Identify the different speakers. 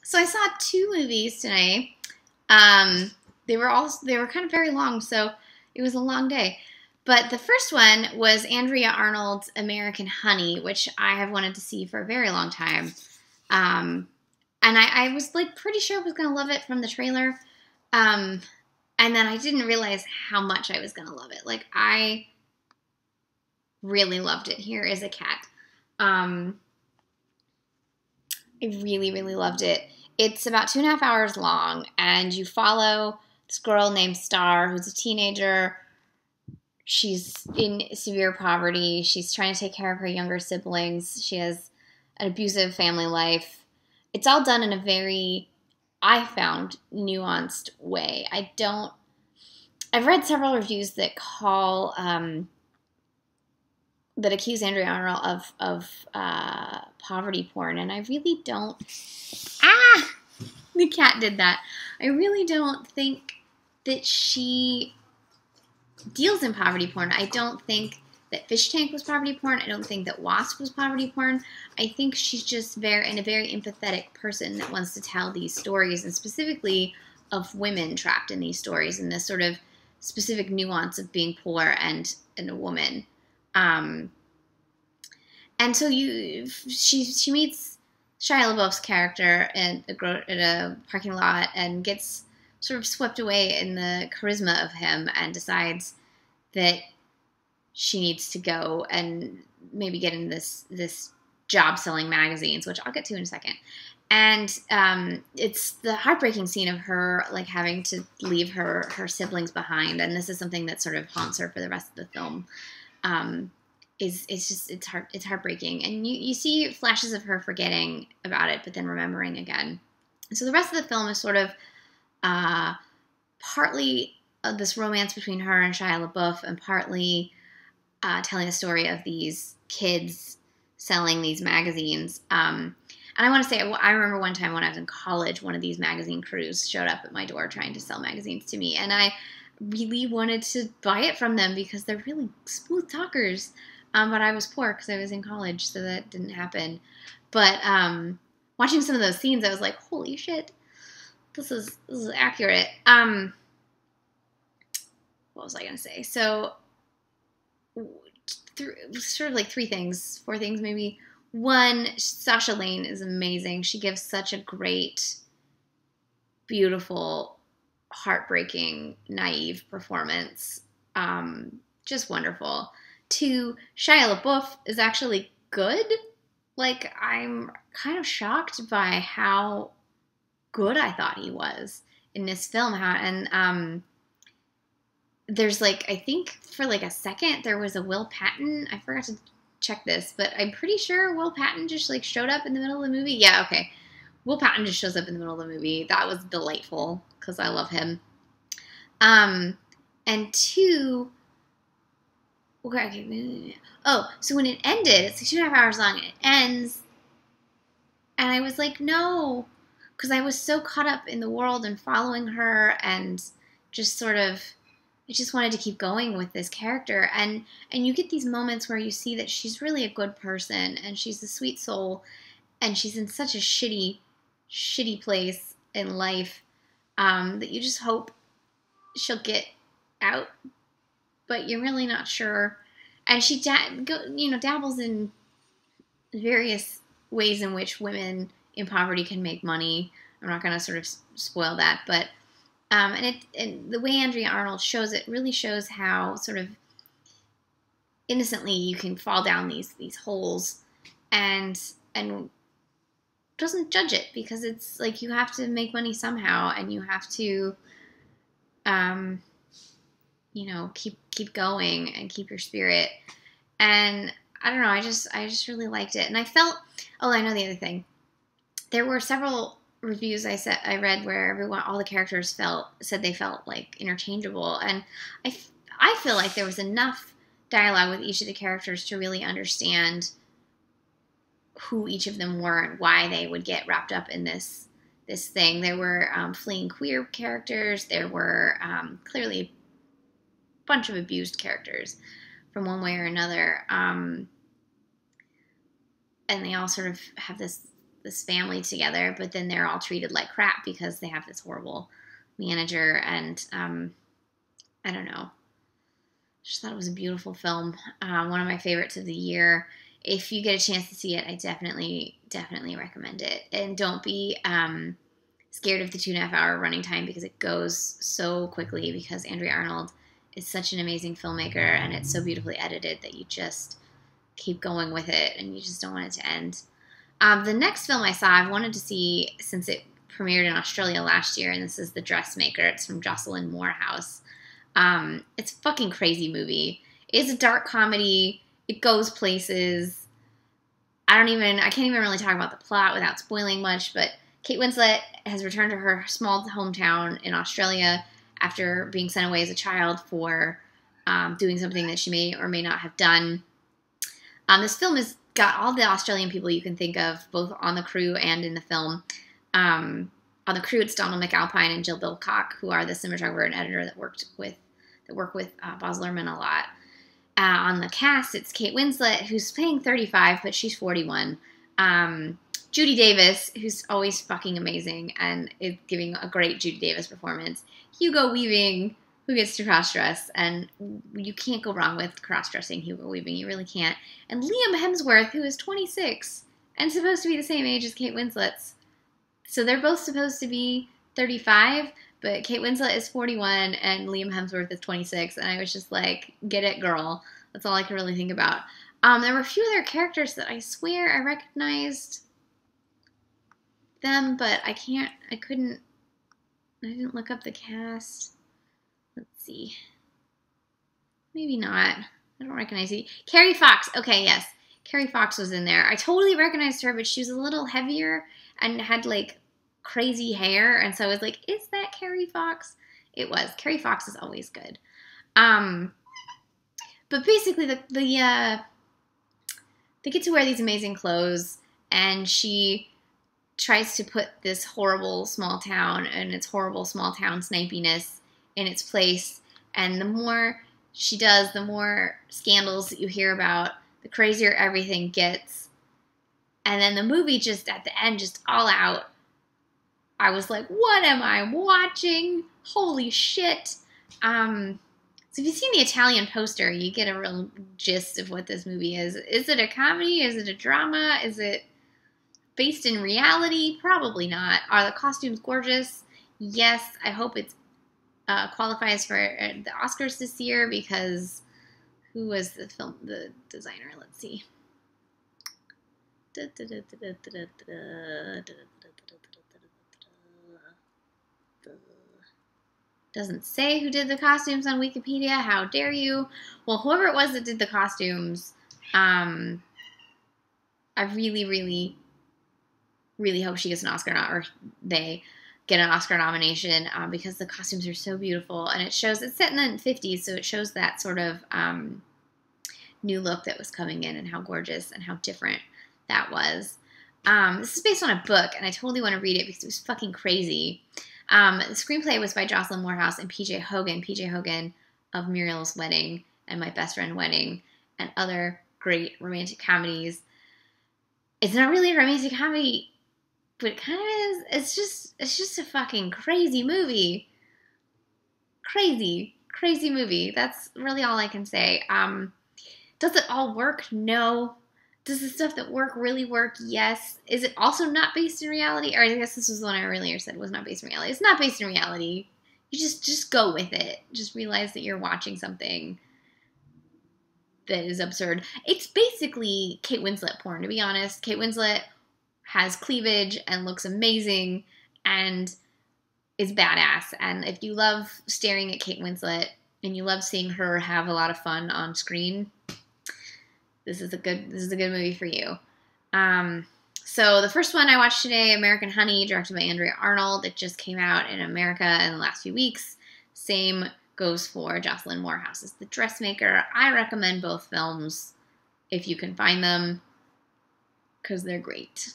Speaker 1: So I saw two movies today. They were kind of very long, so it was a long day. But the first one was Andrea Arnold's American Honey, which I have wanted to see for a very long time. Um, and I was like pretty sure I was gonna love it from the trailer. Um, and then I didn't realize how much I was gonna love it. Like I really loved it. Here is a cat. Um, I really, really loved it. It's about 2.5 hours long, and you follow this girl named Star, who's a teenager. She's in severe poverty. She's trying to take care of her younger siblings. She has an abusive family life. It's all done in a very, I found, nuanced way. I've read several reviews that that accuse Andrea Arnold of poverty porn, and I really don't. Ah, the cat did that. I really don't think that she deals in poverty porn. I don't think that Fish Tank was poverty porn. I don't think that Wasp was poverty porn. I think she's just a very empathetic person that wants to tell these stories, and specifically of women trapped in these stories and this sort of specific nuance of being poor and a woman. And so she meets Shia LaBeouf's character in a parking lot and gets sort of swept away in the charisma of him and decides that she needs to go and maybe get in this job selling magazines, which I'll get to in a second. And it's the heartbreaking scene of her like having to leave her siblings behind, and this is something that sort of haunts her for the rest of the film. It's heartbreaking, and you see flashes of her forgetting about it, but then remembering again. And so the rest of the film is sort of partly this romance between her and Shia LaBeouf, and partly telling the story of these kids selling these magazines. And I want to say, I remember one time when I was in college, one of these magazine crews showed up at my door trying to sell magazines to me, and I really wanted to buy it from them because they're really smooth talkers. But I was poor because I was in college, so that didn't happen. But watching some of those scenes, I was like, holy shit, this is accurate. What was I going to say? So, sort of like four things maybe. One, Sasha Lane is amazing. She gives such a great, beautiful, heartbreaking, naive performance. Just wonderful. Two, Shia LaBeouf is actually good. Like, I'm kind of shocked by how good I thought he was in this film. There's like, I think for like a second there was a Will Patton. I forgot to check this, but I'm pretty sure Will Patton just like showed up in the middle of the movie. Yeah, okay. Will Patton just shows up in the middle of the movie. That was delightful because I love him. And two, okay. Oh, so when it ended, it's like 2.5 hours long, and it ends, and I was like, no, because I was so caught up in the world and following her, and just sort of, I just wanted to keep going with this character, and you get these moments where you see that she's really a good person, and she's a sweet soul, and she's in such a shitty place in life, that you just hope she'll get out, but you're really not sure. And she dabbles in various ways in which women in poverty can make money. I'm not going to sort of spoil that, but and the way Andrea Arnold shows it really shows how sort of innocently you can fall down these holes, and doesn't judge it, because it's like you have to make money somehow, and you have to keep going and keep your spirit. And I don't know, I just really liked it. And I felt, I know the other thing. There were several reviews I read where all the characters said they felt like interchangeable, and I feel like there was enough dialogue with each of the characters to really understand who each of them were and why they would get wrapped up in this thing. There were fleeing queer characters. There were clearly a bunch of abused characters from one way or another. And they all sort of have this this family together, but then they're all treated like crap because they have this horrible manager, and I don't know. Just thought it was a beautiful film. One of my favorites of the year. If you get a chance to see it, I definitely recommend it. And don't be scared of the 2.5-hour running time, because it goes so quickly, because Andrea Arnold is such an amazing filmmaker, and it's so beautifully edited that you just keep going with it, and you just don't want it to end. The next film I saw, I've wanted to see since it premiered in Australia last year, and this is The Dressmaker. It's from Jocelyn Moorhouse. It's a fucking crazy movie. It's a dark comedy. It goes places. I can't even really talk about the plot without spoiling much, but Kate Winslet has returned to her small hometown in Australia after being sent away as a child for doing something that she may or may not have done. This film has got all the Australian people you can think of, both on the crew and in the film. On the crew, it's Donald McAlpine and Jill Bilcock, who are the cinematographer and editor that work with Baz Luhrmann a lot. On the cast, it's Kate Winslet, who's playing 35, but she's 41. Judy Davis, who's always fucking amazing and is giving a great Judy Davis performance. Hugo Weaving, who gets to cross-dress, and you can't go wrong with cross-dressing Hugo Weaving. You really can't. And Liam Hemsworth, who is 26 and supposed to be the same age as Kate Winslet's. So they're both supposed to be 35, but Kate Winslet is 41 and Liam Hemsworth is 26, and I was just like, get it, girl. That's all I can really think about. There were a few other characters that I swear I recognized them, but I didn't look up the cast. Let's see. Maybe not. I don't recognize it. Carrie Fox. Okay, yes. Carrie Fox was in there. I totally recognized her, but she was a little heavier and had like crazy hair, and so I was like, is that Carrie Fox? It was. Carrie Fox is always good. But basically they get to wear these amazing clothes, and she tries to put this horrible small town and its horrible small town snipiness in its place. And the more she does, the more scandals that you hear about, the crazier everything gets. And then the movie just at the end, just all out. I was like, what am I watching? Holy shit. So if you've seen the Italian poster, you get a real gist of what this movie is. Is it a comedy? Is it a drama? Is it based in reality? Probably not. Are the costumes gorgeous? Yes. I hope it qualifies for the Oscars this year, because who was the designer? Let's see. Doesn't say who did the costumes on Wikipedia. How dare you? Well, whoever it was that did the costumes, I really, really, really hope she gets an Oscar, or they get an Oscar nomination, because the costumes are so beautiful, and it's set in the 50s, so it shows that sort of new look that was coming in, and how gorgeous and how different that was. This is based on a book, and I totally want to read it because it was fucking crazy. The screenplay was by Jocelyn Moorhouse and P.J. Hogan of Muriel's Wedding and My Best Friend Wedding, and other great romantic comedies. It's not really a romantic comedy, but it kind of is. It's just a fucking crazy movie. Crazy movie. That's really all I can say. Does it all work? No. Does the stuff that work really work? Yes. Is it also not based in reality? Or I guess this was the one I earlier said was not based in reality. It's not based in reality. You just go with it. Just realize that you're watching something that is absurd. It's basically Kate Winslet porn, to be honest. Kate Winslet has cleavage and looks amazing and is badass. And if you love staring at Kate Winslet and you love seeing her have a lot of fun on screen, this is a good movie for you. So the first one I watched today, American Honey, directed by Andrea Arnold. It just came out in America in the last few weeks. Same goes for Jocelyn Moorhouse's The Dressmaker. I recommend both films if you can find them, because they're great.